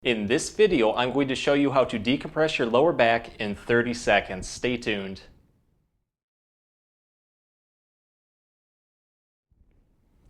In this video, I'm going to show you how to decompress your lower back in 30 seconds. Stay tuned.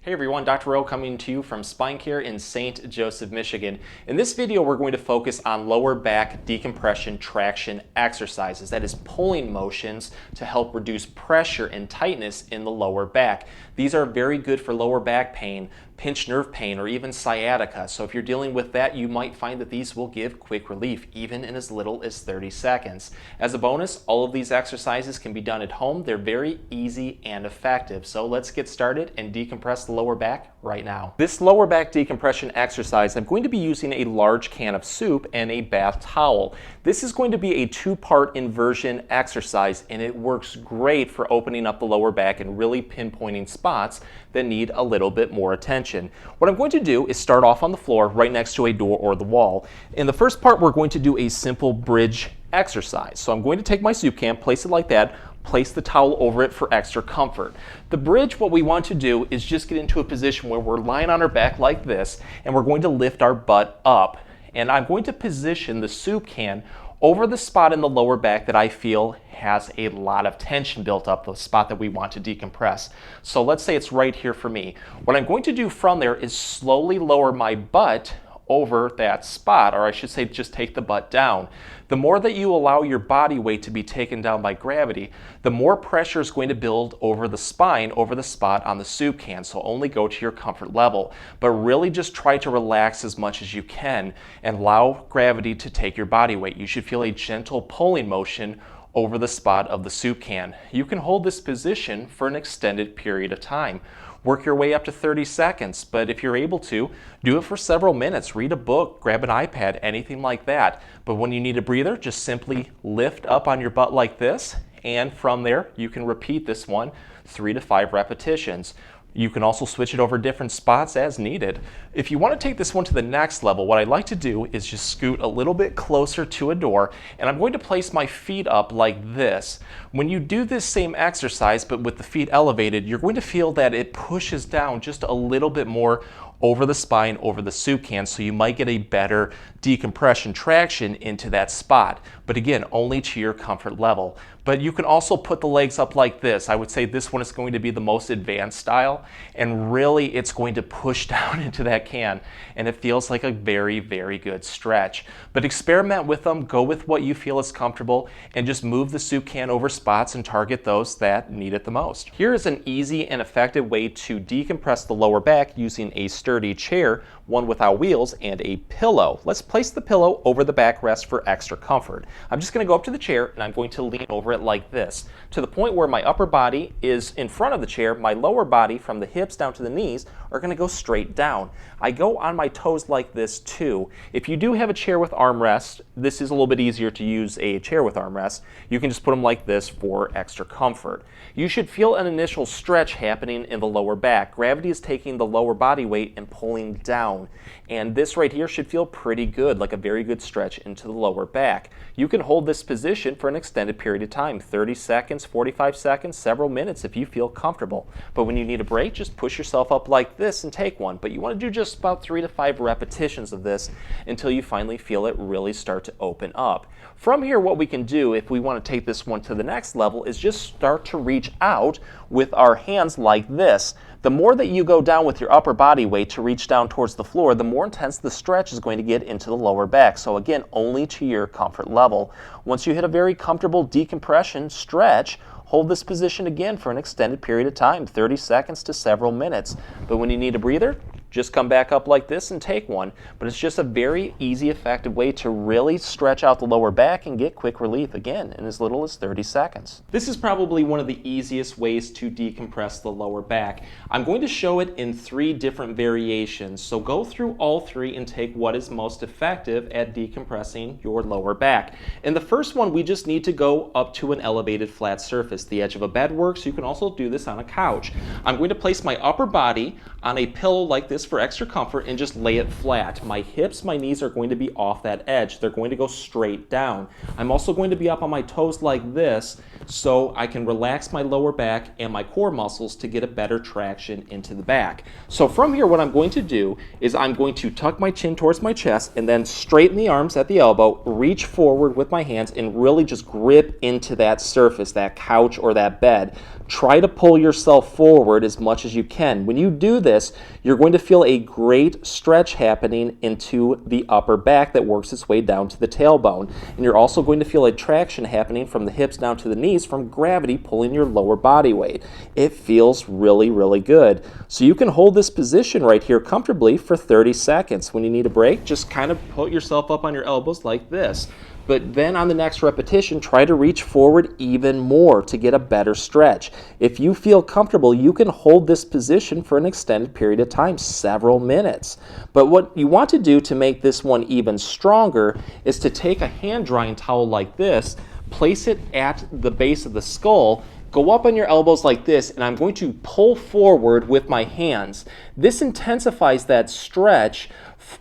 Hey everyone, Dr. Rowe coming to you from SpineCare in St. Joseph, Michigan. In this video, we're going to focus on lower back decompression traction exercises. That is pulling motions to help reduce pressure and tightness in the lower back. These are very good for lower back pain, pinched nerve pain, or even sciatica. So if you're dealing with that, you might find that these will give quick relief, even in as little as 30 seconds. As a bonus, all of these exercises can be done at home. They're very easy and effective. So let's get started and decompress the lower back right now. This lower back decompression exercise, I'm going to be using a large can of soup and a bath towel. This is going to be a two-part inversion exercise, and it works great for opening up the lower back and really pinpointing spots that need a little bit more attention. What I'm going to do is start off on the floor right next to a door or the wall. In the first part, we're going to do a simple bridge exercise. So I'm going to take my soup can, place it like that, place the towel over it for extra comfort. The bridge, what we want to do is just get into a position where we're lying on our back like this, and we're going to lift our butt up. And I'm going to position the soup can over the spot in the lower back that I feel has a lot of tension built up, the spot that we want to decompress. So let's say it's right here for me. What I'm going to do from there is slowly lower my butt over that spot, or I should say just take the butt down. The more that you allow your body weight to be taken down by gravity, the more pressure is going to build over the spine, over the spot on the soup can. So only go to your comfort level, but really just try to relax as much as you can and allow gravity to take your body weight. You should feel a gentle pulling motion over the spot of the soup can. You can hold this position for an extended period of time. Work your way up to 30 seconds, but if you're able to, do it for several minutes. Read a book, grab an iPad, anything like that. But when you need a breather, just simply lift up on your butt like this, and from there, you can repeat this one 3 to 5 repetitions. You can also switch it over different spots as needed. If you want to take this one to the next level, what I'd like to do is just scoot a little bit closer to a door, and I'm going to place my feet up like this. When you do this same exercise, but with the feet elevated, you're going to feel that it pushes down just a little bit more over the spine, over the soup can, so you might get a better decompression traction into that spot. But again, only to your comfort level. But you can also put the legs up like this. I would say this one is going to be the most advanced style, and really it's going to push down into that can, and it feels like a very, very good stretch. But experiment with them, go with what you feel is comfortable, and just move the soup can over spots and target those that need it the most. Here is an easy and effective way to decompress the lower back using a sturdy chair, one without wheels, and a pillow. Let's place the pillow over the backrest for extra comfort. I'm just going to go up to the chair and I'm going to lean over it like this, to the point where my upper body is in front of the chair. My lower body from the hips down to the knees are going to go straight down. I go on my toes like this too. If you do have a chair with armrests, this is a little bit easier to use a chair with armrests. You can just put them like this for extra comfort. You should feel an initial stretch happening in the lower back. Gravity is taking the lower body weight and pulling down. And this right here should feel pretty good, like a very good stretch into the lower back. You can hold this position for an extended period of time, 30 seconds, 45 seconds, several minutes if you feel comfortable. But when you need a break, just push yourself up like this and take one. But you want to do just about 3 to 5 repetitions of this until you finally feel it really start to open up. From here, what we can do if we want to take this one to the next level is just start to reach out with our hands like this. The more that you go down with your upper body weight to reach down towards the floor, the more intense the stretch is going to get into the lower back. So again, only to your comfort level. Once you hit a very comfortable decompression stretch, hold this position again for an extended period of time, 30 seconds to several minutes. But when you need a breather, just come back up like this and take one. But it's just a very easy, effective way to really stretch out the lower back and get quick relief, again, in as little as 30 seconds. This is probably one of the easiest ways to decompress the lower back. I'm going to show it in 3 different variations, so go through all 3 and take what is most effective at decompressing your lower back. In the first one, we just need to go up to an elevated flat surface. The edge of a bed works. You can also do this on a couch. I'm going to place my upper body on a pillow like this this for extra comfort and just lay it flat. My hips, my knees are going to be off that edge. They're going to go straight down. I'm also going to be up on my toes like this so I can relax my lower back and my core muscles to get a better traction into the back. So from here, what I'm going to do is I'm going to tuck my chin towards my chest and then straighten the arms at the elbow, reach forward with my hands and really just grip into that surface, that couch or that bed. Try to pull yourself forward as much as you can. When you do this, you're going to feel a great stretch happening into the upper back that works its way down to the tailbone. And you're also going to feel a traction happening from the hips down to the knees from gravity pulling your lower body weight. It feels really, really good. So you can hold this position right here comfortably for 30 seconds. When you need a break, just kind of put yourself up on your elbows like this. But then on the next repetition, try to reach forward even more to get a better stretch. If you feel comfortable, you can hold this position for an extended period of time, several minutes. But what you want to do to make this one even stronger is to take a hand drying towel like this, place it at the base of the skull, go up on your elbows like this, and I'm going to pull forward with my hands. This intensifies that stretch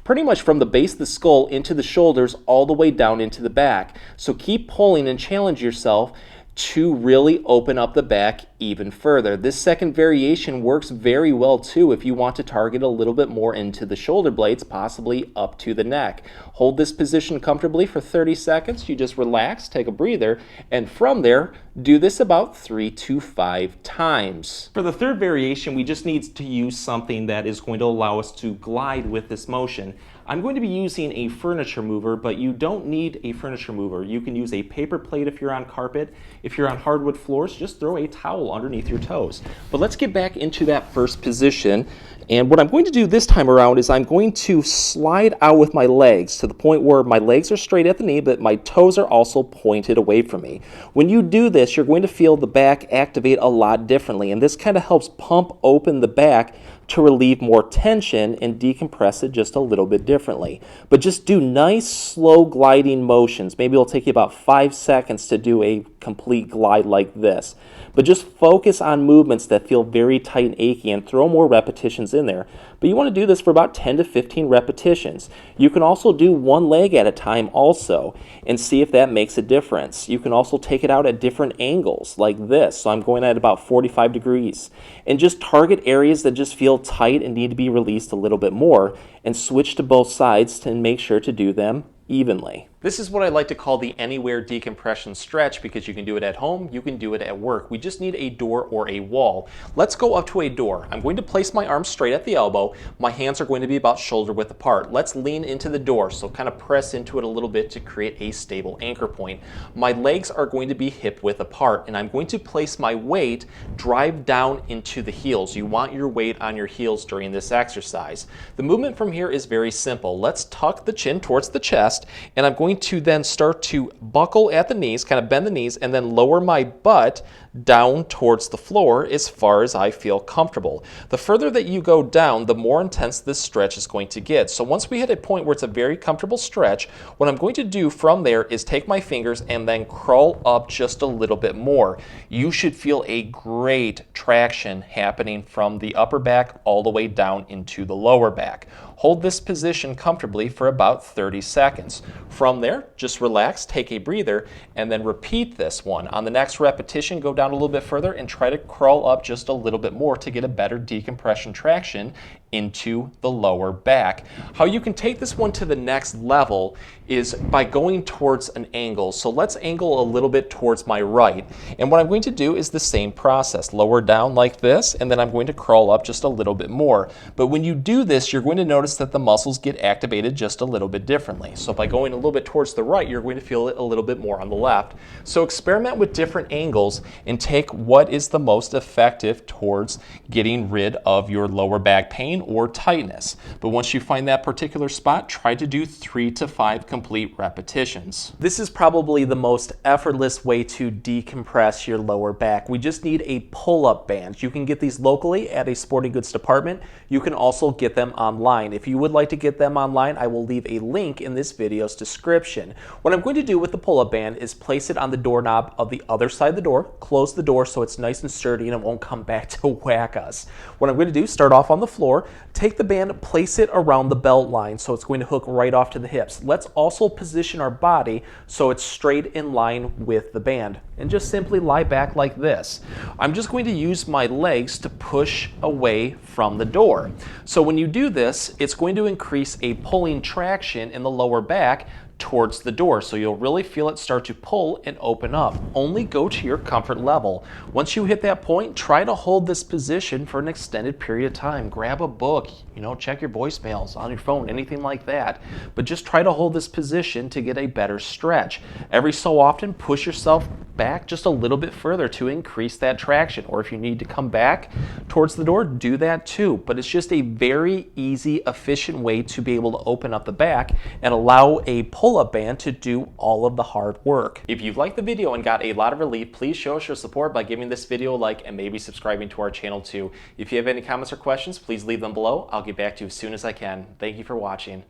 pretty much from the base of the skull into the shoulders all the way down into the back. So keep pulling and challenge yourself to really open up the back even further. This second variation works very well too if you want to target a little bit more into the shoulder blades, possibly up to the neck. Hold this position comfortably for 30 seconds. You just relax, take a breather, and from there, do this about 3 to 5 times. For the third variation, we just need to use something that is going to allow us to glide with this motion. I'm going to be using a furniture mover, but you don't need a furniture mover. You can use a paper plate if you're on carpet. If you're on hardwood floors, just throw a towel underneath your toes. But let's get back into that first position. And what I'm going to do this time around is I'm going to slide out with my legs to the point where my legs are straight at the knee, but my toes are also pointed away from me. When you do this, you're going to feel the back activate a lot differently, and this kind of helps pump open the back to relieve more tension and decompress it just a little bit differently. But just do nice, slow gliding motions. Maybe it'll take you about 5 seconds to do a complete glide like this. But just focus on movements that feel very tight and achy and throw more repetitions in there. But you want to do this for about 10 to 15 repetitions. You can also do one leg at a time also and see if that makes a difference. You can also take it out at different angles like this. So I'm going at about 45 degrees. And just target areas that just feel tight and need to be released a little bit more and switch to both sides to make sure to do them evenly. This is what I like to call the anywhere decompression stretch because you can do it at home, you can do it at work. We just need a door or a wall. Let's go up to a door. I'm going to place my arms straight at the elbow. My hands are going to be about shoulder width apart. Let's lean into the door, so kind of press into it a little bit to create a stable anchor point. My legs are going to be hip width apart, and I'm going to place my weight, drive down into the heels. You want your weight on your heels during this exercise. The movement from here is very simple. Let's tuck the chin towards the chest, and I'm going to then start to buckle at the knees, kind of bend the knees, and then lower my butt down towards the floor as far as I feel comfortable. The further that you go down, the more intense this stretch is going to get. So once we hit a point where it's a very comfortable stretch, what I'm going to do from there is take my fingers and then crawl up just a little bit more. You should feel a great traction happening from the upper back all the way down into the lower back. Hold this position comfortably for about 30 seconds. From there, just relax, take a breather, and then repeat this one. On the next repetition, go down a little bit further and try to crawl up just a little bit more to get a better decompression traction into the lower back. How you can take this one to the next level is by going towards an angle. So let's angle a little bit towards my right. And what I'm going to do is the same process. Lower down like this, and then I'm going to crawl up just a little bit more. But when you do this, you're going to notice that the muscles get activated just a little bit differently. So by going a little bit towards the right, you're going to feel it a little bit more on the left. So experiment with different angles and take what is the most effective towards getting rid of your lower back pain or tightness. But once you find that particular spot, try to do 3 to 5 complete repetitions. This is probably the most effortless way to decompress your lower back. We just need a pull-up band. You can get these locally at a sporting goods department. You can also get them online. If you would like to get them online, I will leave a link in this video's description. What I'm going to do with the pull-up band is place it on the doorknob of the other side of the door, close the door so it's nice and sturdy and it won't come back to whack us. What I'm going to do, start off on the floor, take the band, place it around the belt line so it's going to hook right off to the hips. Let's also position our body so it's straight in line with the band. And just simply lie back like this. I'm just going to use my legs to push away from the door. So when you do this, it's going to increase a pulling traction in the lower back towards the door, so you'll really feel it start to pull and open up. Only go to your comfort level. Once you hit that point, try to hold this position for an extended period of time. Grab a book, check your voicemails on your phone, anything like that, but just try to hold this position to get a better stretch. Every so often, push yourself back just a little bit further to increase that traction, or if you need to come back towards the door, do that too. But it's just a very easy, efficient way to be able to open up the back and allow a pull-up band to do all of the hard work. If you've liked the video and got a lot of relief, please show us your support by giving this video a like and maybe subscribing to our channel too. If you have any comments or questions, please leave them below. I'll get back to you as soon as I can. Thank you for watching.